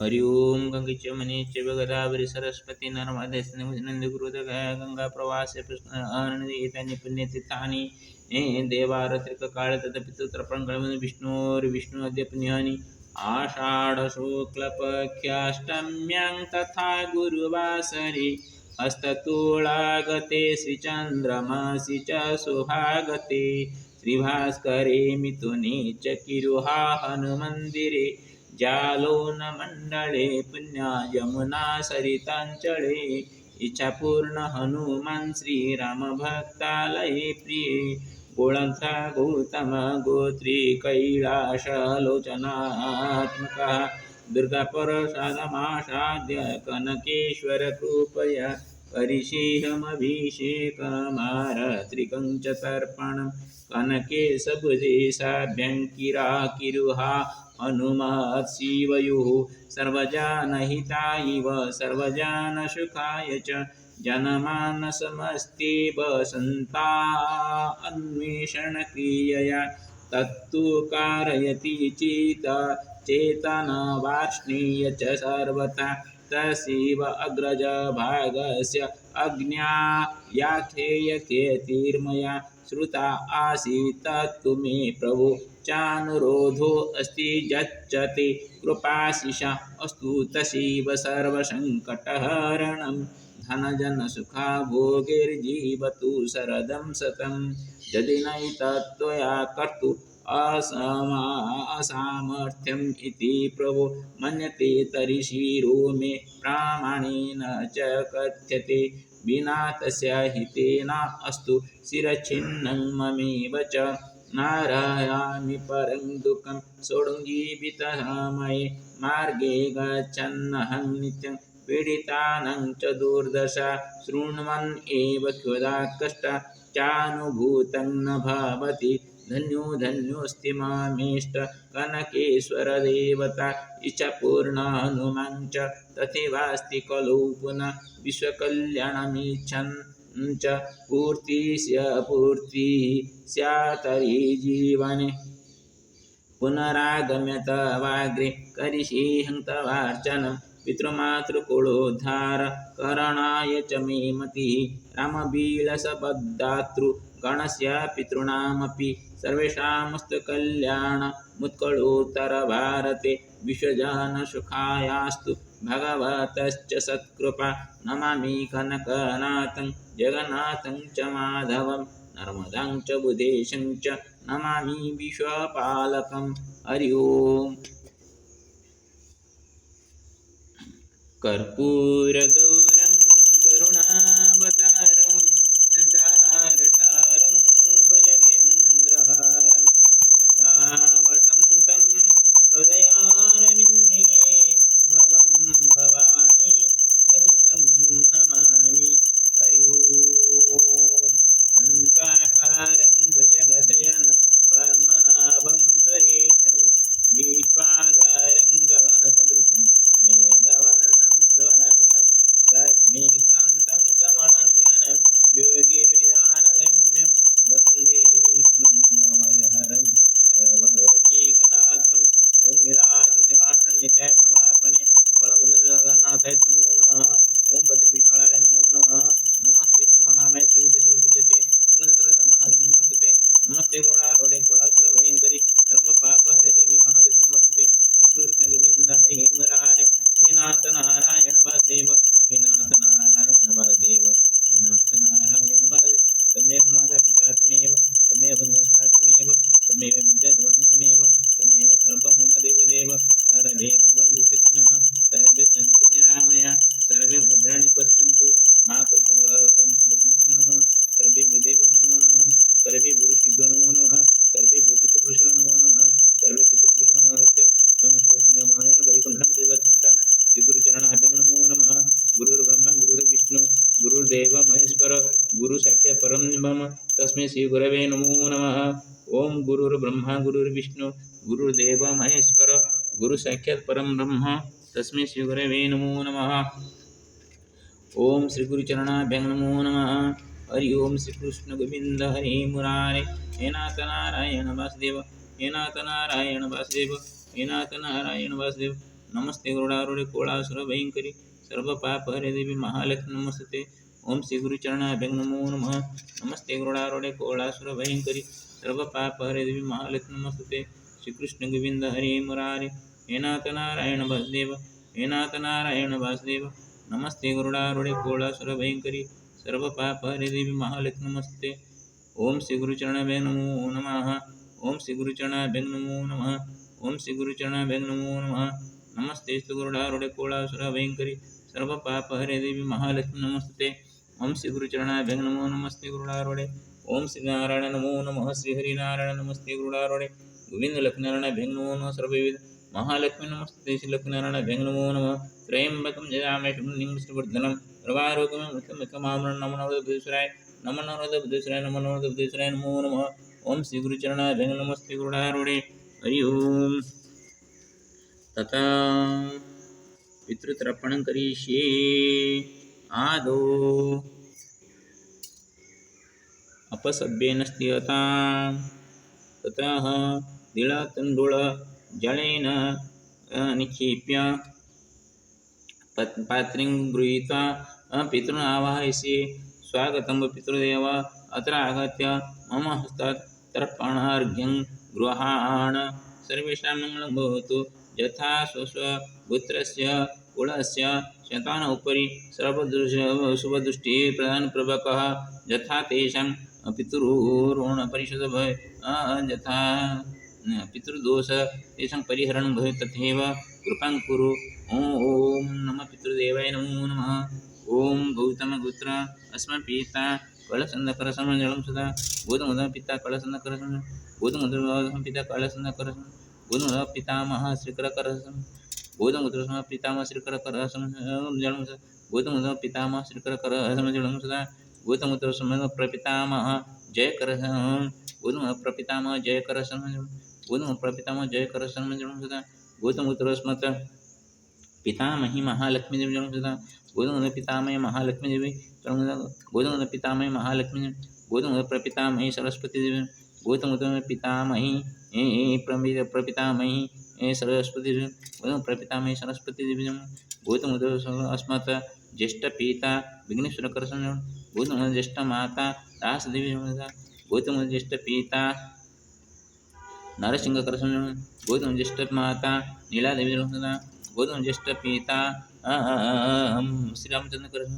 हरि ओम गंगेच मनीच गदावरी सरस्वती नर्मदे नंदीगुरुदगया गंगा प्रवासे अनंदी पुण्यतीर्थानि देवारत्रिक काळ तदपितृतर्पण विष्णु अद्य पुण्यानि आषाढ शुक्ल पक्षाष्टम्यां तथा गुरुवासरे हस्ततुलागते श्रीचन्द्रमासि च सुभागते श्रीभास्करे मिथुने च किरुहा हनुमन्दिरे जालोनमण्डले पुण्या यमुना सरिताञ्चले इच्छापूर्ण हनुमान् श्रीरामभक्तालये प्रिये गोळन्था गौतम गोत्री कैलासलोचनात्मकः दुर्गाप्रसादमासाद्य कनकेश्वर कृपया करिष्येऽहमभिषेकमारत्रिकं च तर्पणं कनके सबुजे साभ्यं किरुहा हनुमत् शिवयुः सर्वजनहिताय सर्वजनसुखाय च जनमानसमस्ते वसन्ता अन्वेषणक्रियया तत्तु कारयति चेतनवार्ष्णेय च सर्वथा तस्यैव अग्रजभागस्य अज्ञायाख्येयकीर्तिर्मया श्रुता आसीत् तत्तु मे प्रभो चानुरोधो अस्ति यच्चते कृपाशिषा अस्तु तस्यैव सर्वसङ्कटहरणं धनजनसुखा भोगैर्जीवतु शरदं शतं यदि नैतत्त्वया कर्तुम् असामर्थ्यम् इति प्रभो मन्यते तर्हि शिरो मे प्रामाणेन च कथ्यते विना तस्य हितेन अस्तु शिरच्छिन्नं ममेव च नारायामि परं दुःखं सोढुञ्जीवितमये मार्गे गच्छन्नहं नित्यं पीडितानां च दुर्दशा शृण्वन् एव क्षुधा कष्टा चानुभूतं न भवति धन्यो धन्योऽस्ति मामेष्ट कनकेश्वरदेवता इच्छापूर्ण हनुमान् च तथैवास्ति खलु पुनः विश्वकल्याणमिच्छन् च पूर्तिः स्यात्तर्हि जीवने पुनरागम्य तवाग्रे करिष्येऽहं तवार्चनं पितृमातृकुलोद्धार करणाय च मे मतिः रामविलासपदातृ गणस्य पितॄणामपि सर्वेषामस्तु कल्याणमुत्कलोत्तरभारते विश्वजनसुखायास्तु भगवतश्च सत्कृपा नमामि कनकनाथं जगन्नाथं च माधवं नर्मदां च बुधेशं च नमामि विश्वपालकं हरि ओम् कर्पूरगौरं करुणावतारं संसारसारं भुजगेन्द्रहारं सदा वसन्तं हृदयारविन्दे भवं भवानी सहितं नमामि हरि ओम् शन्ताकारं भुजगशयनं पद्मनाभं सुरेशं विश्वाधारं गगनसदृशं मेघवर्णं स्वरङ्गं लक्ष्मीकान्तं कमलनयनं योगिर्विधानगम्यं वन्दे विष्णुं भवहरं सर्वलोकैकनाथम् ॐ नीलाद्रिनिवासाय नित्याय परमात्मने बलभद्रजगन्नाथाय नमो नमः ॐ बद्रिविशालाय नमो नमः नमस्ते महामय श्रीविष्णुरूपजते नमस्ते नमस्ते गरुडारूढे कुलासुरभयङ्करि सर्वपापहरे देवी महादेव नमस्ते कृष्ण गोविंद हरे मुरारे हे नाथ नारायण वासुदेव हे नाथ नारायण वासुदेव हे नाथ नारायण वासुदेव तमेव माता पिता तमेव तमेव बन्धुता तमेव तमेव विद्याद्रविणं तमेव सर्वं मम देवदेव सर्वे भवन्तु सुखिनः सर्वे सन्तु निरामया सर्वे भद्राणि पश्यन्तु मा कष्टं सुलभं नमो सर्वे देवो नमो नमः सर्वे ऋषिभ्यो नमो नमः सर्वे पितृपुरुषो नमो नमः सर्वे पितृपुरुषो नमः स्वपुण्यमानेन वैकुण्ठं गच्छन्तां श्रीगुरुचरणाभ्यं नमो नमः गुरुर्ब्रह्मा गुरुर्विष्णु गुरुर्देव महेश्वर गुरुसाक्षात् परं ब्रह्म तस्मै श्रीगुरवे नमो नमः ओम गुरुर्ब्रह्मा गुरुर्विष्णु गुरुर्देव महेश्वर गुरुसाक्षात् परं ब्रह्म तस्मै श्रीगुरवे नमो नमः ओम श्रीगुरुचरणाभ्यं नमो नमः हरि ओम श्रीकृष्ण गोविंद हरे मुरारे हे नाथ नारायण वासुदेव हे नाथ नारायण वासुदेव हे नाथ नारायण वासुदेव नमस्ते गरुडारूढे कोळासुर भयंकरी सर्वपाप हरे देवी महालक्ष्मी नमस्ते। ओम श्री गुरुचरणाभ्यं नमो नमः। नमस्ते गरुडारूढे कोळासुर भयंकरी सर्वपाप हरे देवी महालक्ष्मी नमस्ते। श्री कृष्ण गोविंद हरे मुरारे हे नाथ नारायण वासुदेव हे नाथ नारायण वासुदेव। नमस्ते गरुडारूढे कोळासुर भयंकरी सर्वपाप हरे देवी महालक्ष्मी नमस्ते। ओम श्री गुरुचरणाभ्यं नमो नमः। ओम श्री गुरुचरणाभ्यं नमो नमः। ओम श्री गुरुचरणाभ्यं नमो नमः। नमस्ते स्तु गरुडारूढे कोळासुर भयंकरी सर्वपाप हरे देवी महालक्ष्मी नमस्ते। ओम श्री गुरुचरणाभ्यं नमो नमस्ते गरुडारूढे। ओम श्री नारायण नमो नमः। श्री हरिनारायण नमस्ते गरुडारूढे। गोविंद लक्ष्मीनारायणाभ्यं नमो नमः। सर्वविध महालक्ष्मी नमस्ते श्री लक्ष्मीनारायणाभ्यं नमो नमः। त्र्यंबकं जयामहे शरण्यं पुष्टिवर्धनं सर्वारोग्यं मुक्तिं नमो नमः नमो नमः बुद्धेश्वराय नमो नमः। ओम श्री गुरुचरणाभ्यं नमस्ते गरुडारूढे। हरि ओम। तथा पितृतर्पणं करिष्ये। आदौ अपसभ्येन स्थियतां ततः तिळतण्डुलजलेन निक्षिप्य पात्रीं गृहीत्वा पितॄन् आवाहयसि। स्वागतं पितृदेव अत्र आगत्य मम हस्तात् तर्पणार्घ्यं गृहाण। सर्वेषां मङ्गलं भवतु। यथा स्वस्वपुत्रस्य कुलस्य शतानाम् उपरि शुभदृष्टिः प्रधानप्रभकः यथा तेषां पितॄणां भवेत् यथा पितृदोष तेषां परिहरणं भवेत् तथैव कृपां कुरु। ओम नमः पितृदेवाय नमो नमः। ओम गौतमगोत्र अस्मत्पिता कलशन्धकरसमजलं सदा गोधूमः पिता कलशन्धकरसं गोधूमः पिता कलशन्धकरसं गोधूमः पितामहः श्रीकरकरसं गोधूमः पितामहः श्रीकरकरसं जलं सदा गोधूमः पितामहः श्रीकरकरसं जलं सदा गोधूमः प्रपितामहः जयकरसं गोधूमः प्रपितामहः जयकरसं गोधूमः प्रपितामहः जयकरसं जलं सदा गोधूमः पितामही महालक्ष्मी देवी जन्म सदा गोधूमः पितामही महालक्ष्मी देवी गोधूमः पितामही महालक्ष्मी गोधूमः प्रपितामही सरस्वती देवी गोधूमः पितामही प्रपितामही सरस्वती देवी गोधूमः प्रपितामही सरस्वती देवी गोधूमः अस्मत् ज्येष्ठपिता विघ्नेश्वरकरसं गोधूमः ज्येष्ठमाता दासदेवी गोधूमः ज्येष्ठपिता नरसिंहकरसं गोधूमः ज्येष्ठमाता नीलादेवी सदा गोधूमः ज्येष्ठपिता श्रीरामचंद्रकरसं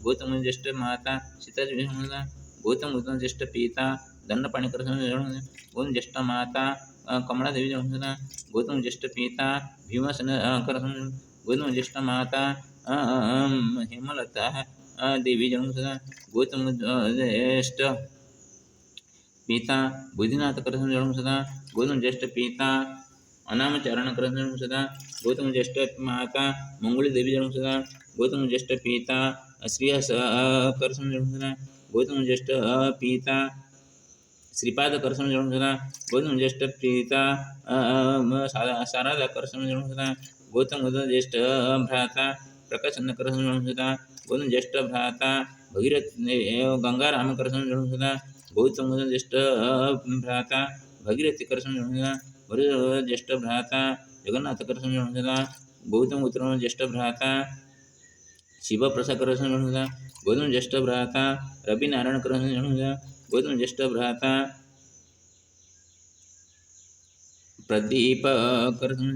गोधूमः ज्येष्ठमाता सीतादेवी गोधूमः ज्येष्ठपिता दंडपाणिकरसं गोधूमः ज्येष्ठमाता कमलादेवी सदा गोधूमः ज्येष्ठपिता भीमसेनकरसं गोधूमः ज्येष्ठमाता हेमलता देवी सदा गोधूमः ज्येष्ठ पिता बुद्धिनाथकरसं सदा गोधूमः ज्येष्ठपिता अनामचारणकरसं सदा गोधूमः ज्येष्ठमाता मंगुली देवी सदा गोधूमः ज्येष्ठपिता श्रीहसकरसं सदा गोधूमः ज्येष्ठपिता श्रीपादकरसं सदा गोधूमः ज्येष्ठपिता शारदाकरसं सदा गोधूमः ज्येष्ठभ्राता प्रकाशनकरसं सदा गोधूमः ज्येष्ठभ्राता भगीरथ गंगारामकरसं सदा गोधूमः ज्येष्ठभ्राता भगीरथकरसं सदा ज्येष्ठभ्राता जगन्नाथकरसं सदा गौतमपुत्र ज्येष्ठभ्राता शिवप्रसादकरसं सदा गोधूमः ज्येष्ठभ्राता रविनारायणकरसं सदा गोधूमः ज्येष्ठभ्राता प्रदीपकरसं